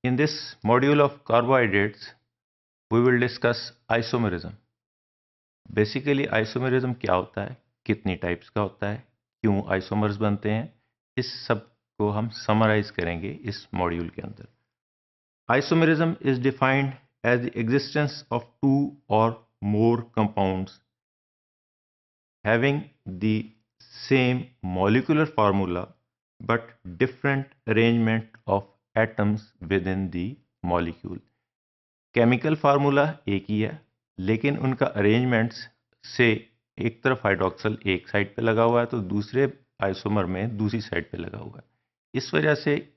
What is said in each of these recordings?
In this module of carbohydrates, we will discuss isomerism. Basically isomerism क्या होता है, कितनी टाइप्स का होता है, क्यों आइसोमर्स बनते हैं, इस सब को हम समराइज करेंगे इस मॉड्यूल के अंदर. Isomerism is defined as the existence of two or more compounds having the same molecular formula but different arrangement of atoms within the molecule. Chemical formula एक ही है, लेकिन उनका अरेंजमेंट्स से एक तरफ हाइड्रोक्सल एक साइड पे लगा हुआ है तो दूसरे आइसोमर में दूसरी साइड पे लगा हुआ है. इस वजह से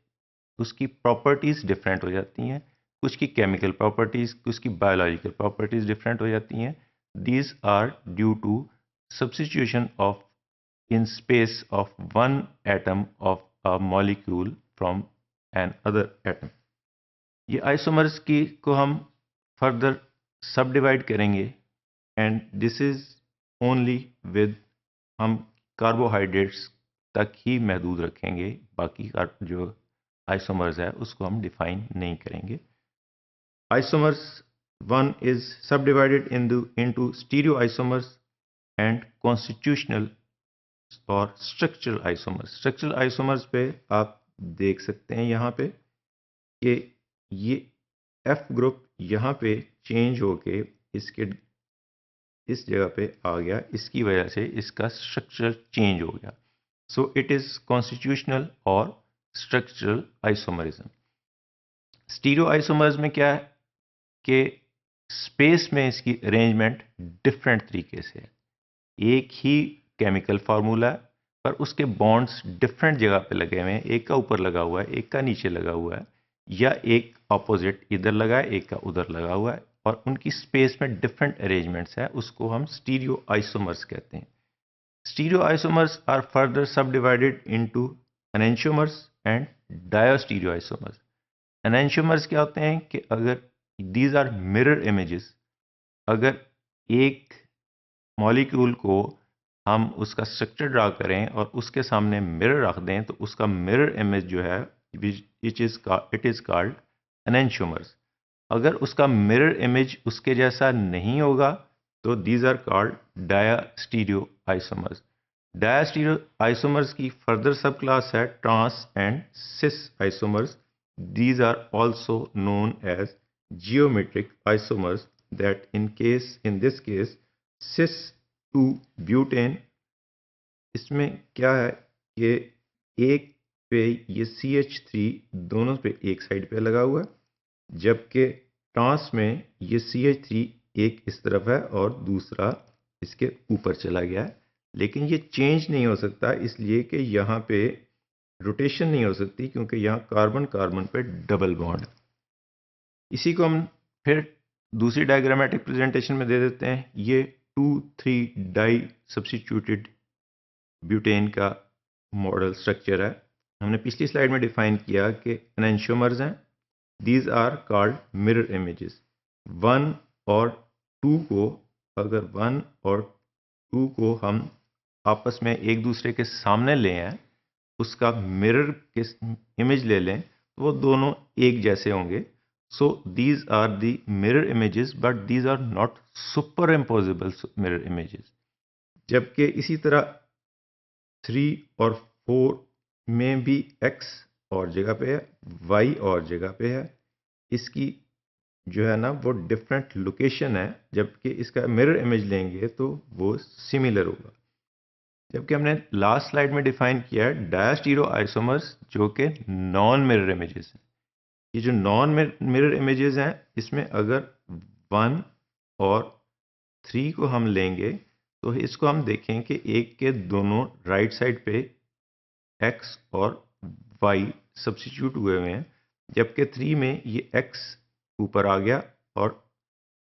उसकी प्रॉपर्टीज डिफरेंट हो जाती हैं, कुछ की केमिकल प्रॉपर्टीज, कुछ की बायोलॉजिकल प्रॉपर्टीज डिफरेंट हो जाती हैं. These are due to substitution of in space of one atom of a molecule from an other atom. ये आइसोमर्स की को हम फर्दर सब डिवाइड करेंगे and this is only with हम कार्बोहाइड्रेट्स तक ही महदूद रखेंगे, बाकी का जो आइसोमर्स है उसको हम डिफाइन नहीं करेंगे. आइसोमर्स वन इज सब divided into stereo isomers and constitutional और स्ट्रक्चरल आइसोमर्स. स्ट्रक्चरल आइसोमर्स पे आप देख सकते हैं यहाँ पे कि ये F ग्रुप यहाँ पे चेंज होके इसके इस जगह पे आ गया, इसकी वजह से इसका स्ट्रक्चर चेंज हो गया. सो इट इज कॉन्स्टिट्यूशनल और स्ट्रक्चरल आइसोमरिज्म. स्टीरियो आइसोमर्स में क्या है कि स्पेस में इसकी अरेंजमेंट डिफरेंट तरीके से है. एक ही केमिकल फार्मूला पर उसके बॉन्ड्स डिफरेंट जगह पे लगे हुए हैं, एक का ऊपर लगा हुआ है, एक का नीचे लगा हुआ है, या एक ऑपोजिट इधर लगा है, एक का उधर लगा हुआ है, और उनकी स्पेस में डिफरेंट अरेंजमेंट्स है. उसको हम स्टीरियो आइसोमर्स कहते हैं. Stereoisomers are further subdivided into enantiomers and diastereoisomers. Enantiomers क्या होते हैं कि अगर दीज आर मिरर इमेजेस, अगर एक मॉलिक्यूल को हम उसका स्ट्रक्चर ड्रा करें और उसके सामने मिरर रख दें तो उसका मिरर इमेज जो है इट इज कॉल्ड एनेंशियोमर्स. अगर उसका मिरर इमेज उसके जैसा नहीं होगा तो these are called diastereoisomers. Diastereoisomers की फर्दर सब क्लास है trans and cis isomers. These are also known as geometric isomers that in this case cis two butene. इसमें क्या है कि एक पे ये CH3 दोनों पे एक साइड पे लगा हुआ है, जबकि ट्रांस में ये CH3 एक इस तरफ है और दूसरा इसके ऊपर चला गया है. लेकिन ये चेंज नहीं हो सकता इसलिए कि यहाँ पे रोटेशन नहीं हो सकती क्योंकि यहाँ कार्बन कार्बन पे डबल बॉन्ड. इसी को हम फिर दूसरी डायग्रामेटिक प्रेजेंटेशन में दे देते हैं. ये 2,3 डाई सब्स्टिट्यूटेड ब्यूटेन का मॉडल स्ट्रक्चर है. हमने पिछली स्लाइड में डिफाइन किया कि एनेंशियोमर्स हैं. These are called mirror images. 1 और 2 को अगर 1 और 2 को हम आपस में एक दूसरे के सामने ले आए, उसका मिरर के इमेज ले लें तो वो दोनों एक जैसे होंगे. So these are the mirror images but these are not super impossible mirror images. जबकि इसी तरह 3 और 4 में भी X और जगह पे है, Y और जगह पे है. इसकी जो है ना वो डिफरेंट लोकेशन है, जबकि इसका मिरर इमेज लेंगे तो वो सिमिलर होगा. जबकि हमने लास्ट स्लाइड में डिफाइन किया है डायास्टीरियो आइसोमर्स जो कि नॉन मिरर इमेजेस हैं. ये जो नॉन मिरर इमेजेस हैं इसमें अगर 1 और 3 को हम लेंगे तो इसको हम देखें कि एक के दोनों राइट साइड पे X और Y सब्स्टिट्यूट हुए हुए हैं, जबकि 3 में ये X ऊपर आ गया और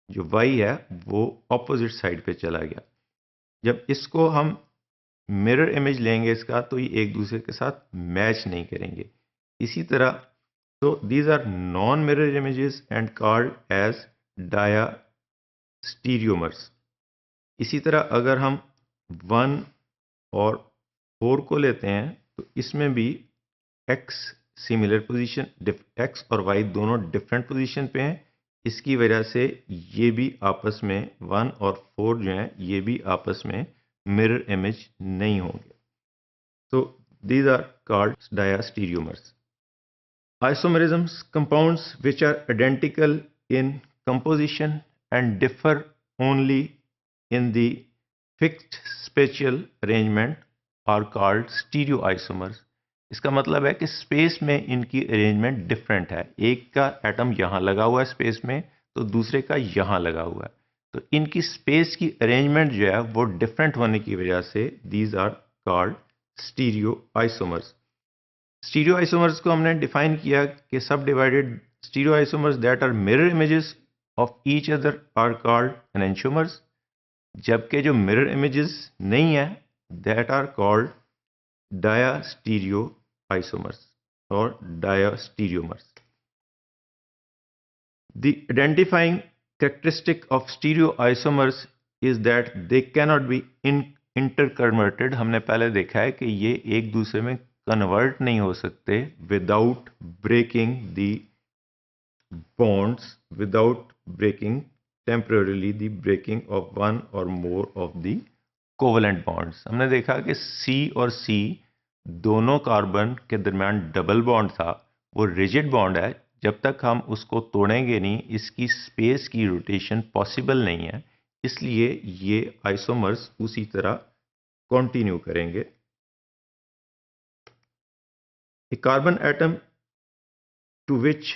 जो Y है वो ऑपोजिट साइड पे चला गया. जब इसको हम मिरर इमेज लेंगे इसका तो ये एक दूसरे के साथ मैच नहीं करेंगे. इसी तरह तो these are non mirror images and called as diastereomers. इसी तरह अगर हम 1 और 4 को लेते हैं तो इसमें भी X सिमिलर पोजीशन, एक्स और वाई दोनों डिफरेंट पोजीशन पे हैं, इसकी वजह से ये भी आपस में 1 और 4 जो हैं ये भी आपस में मिरर इमेज नहीं होंगे. So these are called diastereomers. Isomerisms, compounds which are identical in composition and differ only in the fixed spatial arrangement are called stereoisomers. इसका मतलब है कि स्पेस में इनकी अरेंजमेंट डिफरेंट है, एक का एटम यहाँ लगा हुआ है स्पेस में तो दूसरे का यहाँ लगा हुआ है, तो इनकी स्पेस की अरेंजमेंट जो है वो डिफरेंट होने की वजह से these are called stereoisomers. Stereoisomers को हमने डिफाइन किया कि subdivided stereoisomers that are mirror images of each other are called enantiomers, जबकि जो मिरर इमेजेस नहीं है that are called diastereoisomers or diastereomers. The identifying characteristic of stereoisomers is that they cannot be interconverted. हमने पहले देखा है कि ये एक दूसरे में कन्वर्ट नहीं हो सकते without breaking the bonds, without breaking temporarily the breaking of one or more of the covalent bonds. हमने देखा कि C और C दोनों कार्बन के दरमियान डबल बॉन्ड था, वो रिजिड बॉन्ड है, जब तक हम उसको तोड़ेंगे नहीं इसकी स्पेस की रोटेशन पॉसिबल नहीं है, इसलिए ये आइसोमर्स उसी तरह कंटिन्यू करेंगे. A carbon atom to which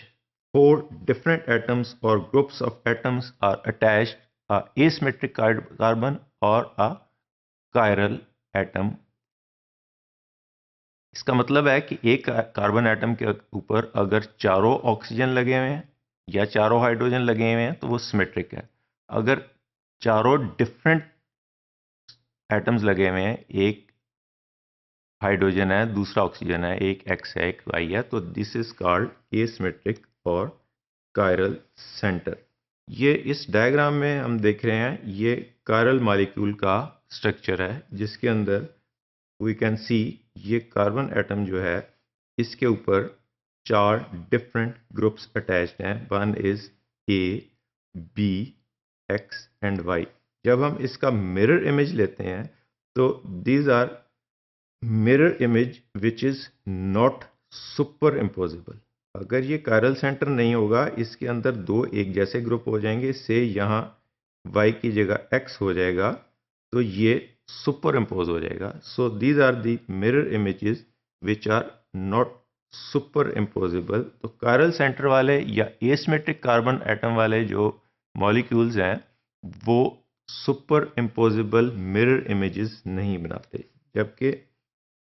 4 different atoms or groups of atoms are attached, a asymmetric carbon or a chiral atom. इसका मतलब है कि एक कार्बन एटम के ऊपर अगर चारों ऑक्सीजन लगे हुए हैं या चारों हाइड्रोजन लगे हुए हैं तो वो सिमेट्रिक है. अगर चारों डिफरेंट एटम्स लगे हुए हैं, एक हाइड्रोजन है दूसरा ऑक्सीजन है, एक एक्स है एक वाई है, तो दिस इज कॉल्ड एसिमेट्रिक और कायरल सेंटर. ये इस डायग्राम में हम देख रहे हैं, ये कायरल मॉलिक्यूल का स्ट्रक्चर है जिसके अंदर वी कैन सी ये कार्बन एटम जो है इसके ऊपर 4 डिफरेंट ग्रुप्स अटैच्ड हैं. One is A, B, X and Y. जब हम इसका मिरर इमेज लेते हैं तो these are mirror image which is not super impossible. अगर ये कायरल सेंटर नहीं होगा इसके अंदर दो एक जैसे ग्रुप हो जाएंगे, से यहाँ y की जगह x हो जाएगा तो ये सुपर इम्पोज हो जाएगा. So these are the mirror images which are not super impossible. तो कायरल सेंटर वाले या एसिमेट्रिक कार्बन एटम वाले जो मॉलिक्यूल्स हैं वो सुपर इम्पोजिबल मिरर इमेजेस नहीं बनाते. जबकि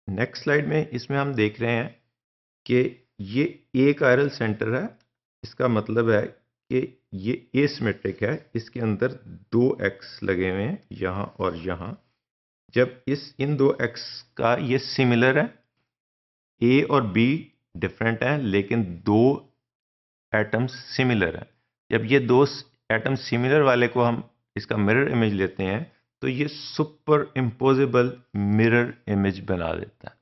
नेक्स्ट स्लाइड में इसमें हम देख रहे हैं कि ये ए कायरल सेंटर है, इसका मतलब है कि ये एसिमेट्रिक है, इसके अंदर 2 एक्स लगे हुए हैं यहाँ और यहाँ. जब इन 2 एक्स का ये सिमिलर है, ए और बी डिफरेंट हैं लेकिन 2 एटम्स सिमिलर हैं. जब ये 2 एटम सिमिलर वाले को हम इसका मिरर इमेज लेते हैं तो ये सुपर इम्पोजिबल मिरर इमेज बना देता है.